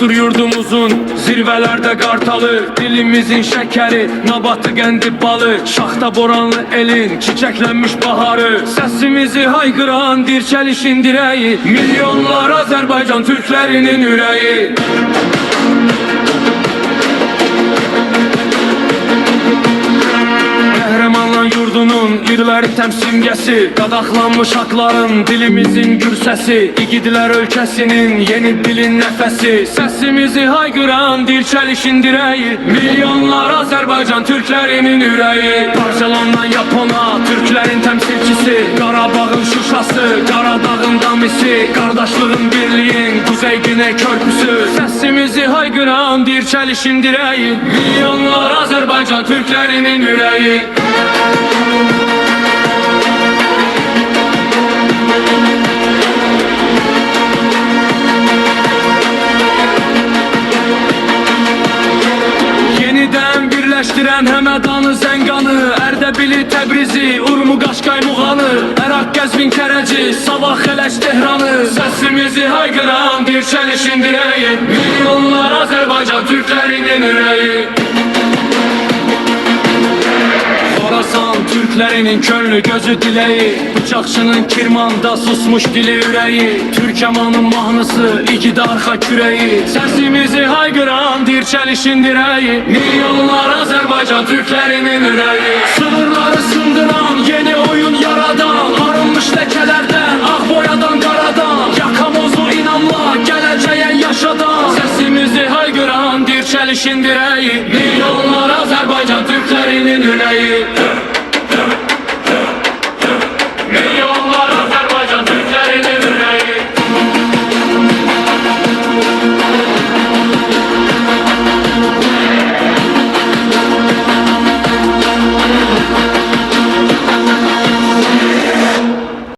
Olmuştur yurdumuzun zirvelerde kartalı, dilimizin şekeri, nabatı qəndi balı, şaxta boranlı elin çiçeklenmiş baharı, sesimizi haykıran dirçelişin direği, milyonlar Azerbaycan Türklerinin yüreği. Qəhrəmanlan yurdunun irləri təmsimgəsi, qadaqlanmış haqların dilimizin gür səsi, igidlər ölkəsinin yeni dilin nəfəsi, səsimizi haykıran dirçəlişin direği, milyonlar Azərbaycan Türklərinin ürəyi. Parçalanan Yapona, Türklərin təmsilçisi, Qarabağın Şuşası, Qaradağın Damisi, qardaşlığın birliyin Kuzey-Güney körpüsü, səsimizi haykıran dirçəlişin direği, milyonlar Azərbaycan Türklərinin ürəyi. Yeniden birleştiren Həmədanı, Zənganı, Ərdəbili, Təbrizi, Urmu, Qaşqay, Muğanı, Əraq, Qəzvin, Kərəci, Sabah, Xələc, Tehranı, səsimizi haykıran dirçəlişin direği, milyonlar Azərbaycan Türklərinin ürəyi. Xorasan Türklərinin könlü gözü dileği, bıçakçının kirmanda susmuş dili yüreği, Türkəmanın mahnısı igid arxa küreği, səsimizi haykıran dirçəlişin direği, milyonlar Azərbaycan Türklərinin üreği. Sınırları sındıran yeni oyun yaradan, arınmış lekelerden, ağ boyadan qaradan, yakamozu inamla gələcəyə yaşadan, səsimizi haykıran dirçəlişin direği, milyonlar Azərbaycan Türklərinin üreği.